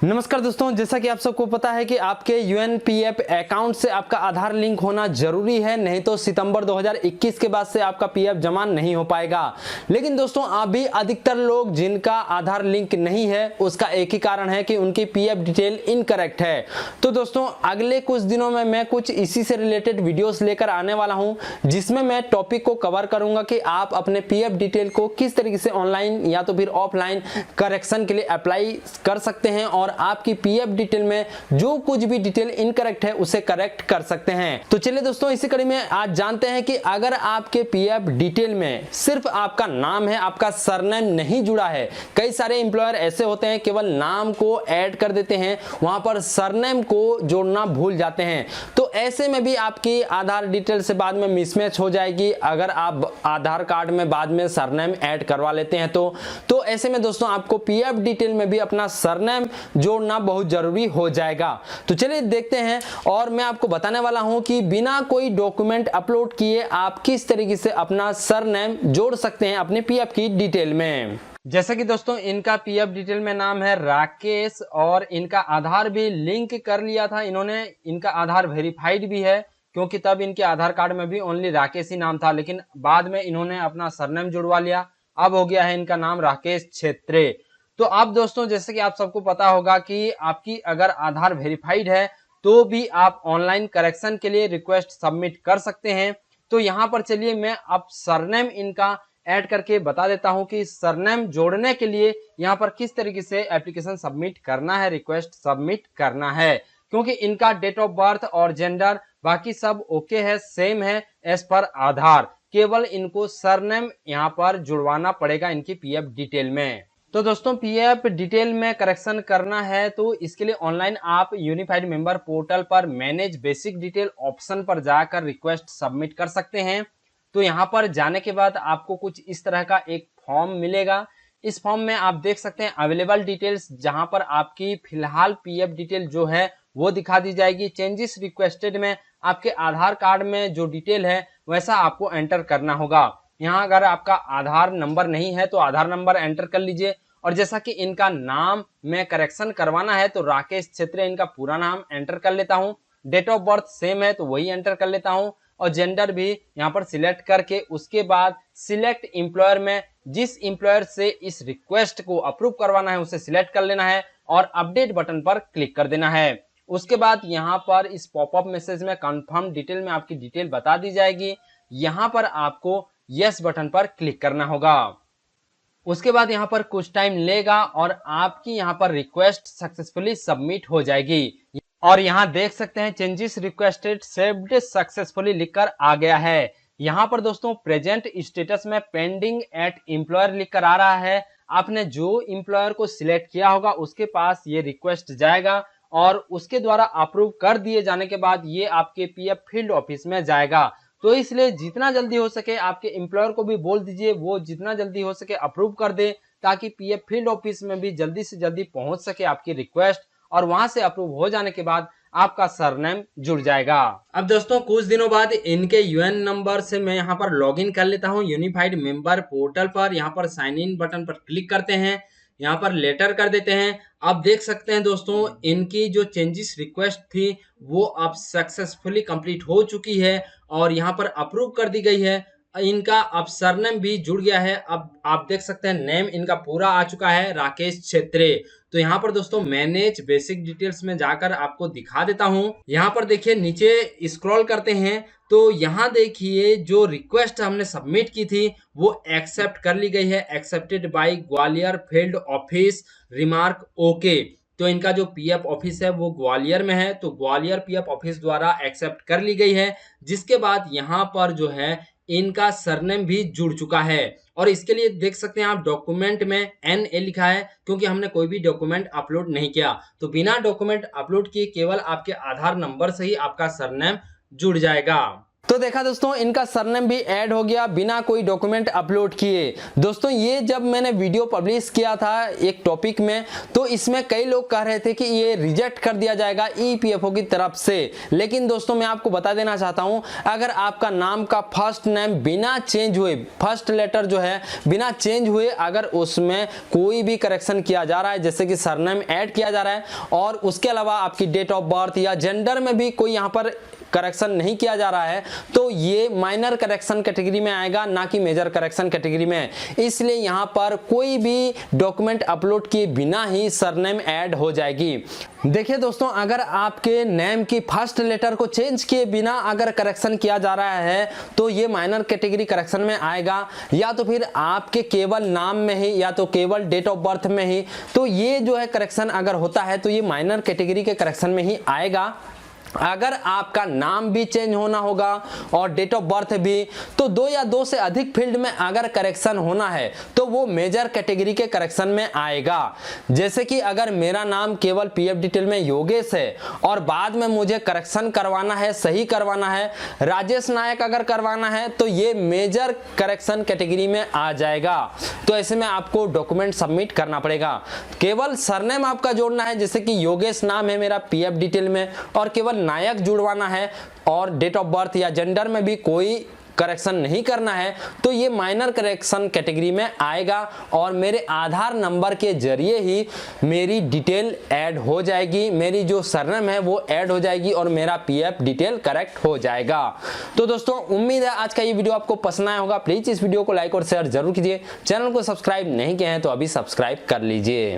नमस्कार दोस्तों, जैसा कि आप सबको पता है कि आपके यूएनपीएफ अकाउंट से आपका आधार लिंक होना जरूरी है, नहीं तो सितंबर 2021 के बाद से आपका पीएफ जमा नहीं हो पाएगा। लेकिन दोस्तों अभी अधिकतर लोग जिनका आधार लिंक नहीं है उसका एक ही कारण है कि उनकी पीएफ डिटेल इनकरेक्ट है। तो दोस्तों अगले कुछ दिनों में मैं कुछ इसी से रिलेटेड वीडियोस लेकर आने वाला हूं, जिसमें मैं टॉपिक को कवर करूंगा कि आप अपने पीएफ डिटेल को किस तरीके से ऑनलाइन या तो फिर ऑफलाइन करेक्शन के लिए अप्लाई कर सकते हैं और आपकी पीएफ डिटेल में जो कुछ भी डिटेल इनकरेक्ट है उसे करेक्ट कर सकते हैं। तो चलिए दोस्तों इसी कड़ी में आज जानते हैं कि अगर आपके पीएफ डिटेल में सिर्फ आपका नाम है, आपका सरनेम नहीं जुड़ा है। कई सारे एम्प्लॉयर ऐसे होते हैं केवल नाम को ऐड कर देते हैं, वहां पर सरनेम को जोड़ना भूल जाते हैं। तो ऐसे में भी आपकी आधार डिटेल से बाद में मिसमैच हो जाएगी अगर आप आधार कार्ड में बाद में सरनेम ऐड करवा लेते हैं तो ऐसे में दोस्तों आपको पीएफ डिटेल में भी अपना सरनेम जोड़ना बहुत जरूरी हो जाएगा। तो चलिए देखते हैं और मैं आपको बताने वाला हूं कि बिना कोई डॉक्यूमेंट अपलोड किए आप किस तरीके से अपना सरनेम जोड़ सकते हैं अपने पीएफ की डिटेल में। जैसे कि दोस्तों इनका पीएफ डिटेल में नाम है राकेश और इनका आधार भी लिंक कर लिया था इन्होंने, इनका आधार वेरीफाइड भी है क्योंकि तब इनके आधार कार्ड में भी ओनली राकेश ही नाम था, लेकिन बाद में इन्होंने अपना सरनेम जुड़वा लिया, अब हो गया है इनका नाम राकेश छेत्रे। तो अब दोस्तों जैसे कि आप सबको पता होगा कि आपकी अगर आधार वेरीफाइड है तो भी आप ऑनलाइन करेक्शन के लिए रिक्वेस्ट सबमिट कर सकते हैं। तो यहाँ पर चलिए मैं अब सरनेम इनका ऐड करके बता देता हूं कि सरनेम जोड़ने के लिए यहाँ पर किस तरीके से एप्लीकेशन सबमिट करना है, रिक्वेस्ट सबमिट करना है, क्योंकि इनका डेट ऑफ बर्थ और जेंडर बाकी सब ओके है, सेम है एज पर आधार, केवल इनको सरनेम यहाँ पर जुड़वाना पड़ेगा इनकी पीएफ डिटेल में। तो दोस्तों पीएफ डिटेल में करेक्शन करना है तो इसके लिए ऑनलाइन आप यूनिफाइड मेंबर पोर्टल पर मैनेज बेसिक डिटेल ऑप्शन पर जाकर रिक्वेस्ट सबमिट कर सकते हैं। तो यहाँ पर जाने के बाद आपको कुछ इस तरह का एक फॉर्म मिलेगा। इस फॉर्म में आप देख सकते हैं अवेलेबल डिटेल्स, जहां पर आपकी फिलहाल पीएफ डिटेल जो है वो दिखा दी जाएगी। चेंजेस रिक्वेस्टेड में आपके आधार कार्ड में जो डिटेल है वैसा आपको एंटर करना होगा। यहाँ अगर आपका आधार नंबर नहीं है तो आधार नंबर एंटर कर लीजिए, और जैसा कि इनका नाम में करेक्शन करवाना है तो राकेश छेत्रे इनका पूरा नाम एंटर कर लेता हूँ। डेट ऑफ बर्थ सेम है तो वही एंटर कर लेता हूँ, और जेंडर भी यहाँ पर सिलेक्ट करके उसके बाद सिलेक्ट एम्प्लॉयर में जिस एम्प्लॉयर से इस रिक्वेस्ट को अप्रूव करवाना है उसे सिलेक्ट कर लेना है और अपडेट बटन पर क्लिक कर देना है। उसके बाद यहाँ पर इस पॉपअप मैसेज में कंफर्म डिटेल में आपकी डिटेल बता दी जाएगी, यहाँ पर आपको यस बटन पर क्लिक करना होगा। उसके बाद यहाँ पर कुछ टाइम लेगा और आपकी यहाँ पर रिक्वेस्ट सक्सेसफुली सबमिट हो जाएगी। और यहाँ देख सकते हैं चेंजेस रिक्वेस्टेड सेव्ड सक्सेसफुली लिखकर आ गया है। यहाँ पर दोस्तों प्रेजेंट स्टेटस में पेंडिंग एट एम्प्लॉयर लिखकर आ रहा है। आपने जो एम्प्लॉयर को सिलेक्ट किया होगा उसके पास ये रिक्वेस्ट जाएगा और उसके द्वारा अप्रूव कर दिए जाने के बाद ये आपके पीएफ फील्ड ऑफिस में जाएगा। तो इसलिए जितना जल्दी हो सके आपके एम्प्लॉयर को भी बोल दीजिए वो जितना जल्दी हो सके अप्रूव कर दे, ताकि पीएफ फील्ड ऑफिस में भी जल्दी से जल्दी पहुंच सके आपकी रिक्वेस्ट, और वहां से अप्रूव हो जाने के बाद आपका सरनेम जुड़ जाएगा। अब दोस्तों कुछ दिनों बाद इनके यूएन नंबर से मैं यहाँ पर लॉगिन कर लेता हूँ यूनिफाइड मेंबर पोर्टल पर। यहाँ पर साइन इन बटन पर क्लिक करते हैं, यहाँ पर लेटर कर देते हैं। अब देख सकते हैं दोस्तों इनकी जो चेंजेस रिक्वेस्ट थी वो अब सक्सेसफुली कंप्लीट हो चुकी है और यहाँ पर अप्रूव कर दी गई है। इनका अब सरनेम भी जुड़ गया है। अब आप देख सकते हैं नेम इनका पूरा आ चुका है, राकेश छेत्रे। तो यहाँ पर दोस्तों मैनेज बेसिक डिटेल्स में जाकर आपको दिखा देता हूँ। यहाँ पर देखिए नीचे स्क्रॉल करते हैं तो यहाँ देखिए जो रिक्वेस्ट हमने सबमिट की थी वो एक्सेप्ट कर ली गई है, accepted by Gwalior field office remark okay. तो इनका जो पीएफ ऑफिस है वो ग्वालियर में है, तो ग्वालियर पीएफ ऑफिस द्वारा एक्सेप्ट कर ली गई है। जिसके बाद यहाँ पर जो है इनका सरनेम भी जुड़ चुका है। और इसके लिए देख सकते हैं आप डॉक्यूमेंट में NA लिखा है क्योंकि हमने कोई भी डॉक्यूमेंट अपलोड नहीं किया। तो बिना डॉक्यूमेंट अपलोड किए केवल आपके आधार नंबर से ही आपका सरनेम जुड़ जाएगा। तो देखा दोस्तों, इनका सरनेम भी ऐड हो गया बिना कोई डॉक्यूमेंट अपलोड किए। दोस्तों ये जब मैंने वीडियो पब्लिश किया था एक टॉपिक में, तो इसमें कई लोग कह रहे थे कि ये रिजेक्ट कर दिया जाएगा ईपीएफओ की तरफ से। लेकिन दोस्तों मैं आपको बता देना चाहता हूं, अगर आपका नाम का फर्स्ट नेम बिना चेंज हुए, फर्स्ट लेटर जो है बिना चेंज हुए, अगर उसमें कोई भी करेक्शन किया जा रहा है, जैसे कि सरनेम ऐड किया जा रहा है, और उसके अलावा आपकी डेट ऑफ बर्थ या जेंडर में भी कोई यहाँ पर करेक्शन नहीं किया जा रहा है, तो ये माइनर करेक्शन कैटेगरी में आएगा, ना कि मेजर करेक्शन कैटेगरी में। इसलिए यहाँ पर कोई भी डॉक्यूमेंट अपलोड किए बिना ही सरनेम ऐड हो जाएगी। देखिए दोस्तों, अगर आपके नेम की फर्स्ट लेटर को चेंज किए बिना अगर करेक्शन किया जा रहा है, तो ये माइनर कैटेगरी करेक्शन में आएगा, या तो फिर आपके केवल नाम में ही, या तो केवल डेट ऑफ बर्थ में ही, तो ये जो है करेक्शन अगर होता है तो ये माइनर कैटेगरी के करेक्शन में ही आएगा। अगर आपका नाम भी चेंज होना होगा और डेट ऑफ बर्थ भी, तो 2 या 2 से अधिक फील्ड में अगर करेक्शन होना है तो वो मेजर कैटेगरी के करेक्शन में आएगा। जैसे कि अगर मेरा नाम केवल पीएफ डिटेल में योगेश है और बाद में मुझे करेक्शन करवाना है, सही करवाना है, राजेश नायक अगर करवाना है, तो ये मेजर करेक्शन कैटेगरी में आ जाएगा। तो ऐसे में आपको डॉक्यूमेंट सबमिट करना पड़ेगा। केवल सरनेम आपका जोड़ना है, जैसे कि योगेश नाम है मेरा पीएफ डिटेल में, और केवल नायक जुड़वाना है, और डेट ऑफ बर्थ या जेंडर में भी कोई करेक्शन नहीं करना है, तो ये माइनर करेक्शन कैटेगरी में आएगा। और मेरे आधार नंबर के जरिए ही मेरी डिटेल ऐड हो जाएगी, मेरी जो सरनेम है वो ऐड हो जाएगी और मेरा पीएफ डिटेल करेक्ट हो जाएगा। तो दोस्तों उम्मीद है आज का ये वीडियो आपको पसंद आया होगा। प्लीज इस वीडियो को लाइक और शेयर जरूर कीजिए। चैनल को सब्सक्राइब नहीं किए हैं तो अभी सब्सक्राइब कर लीजिए।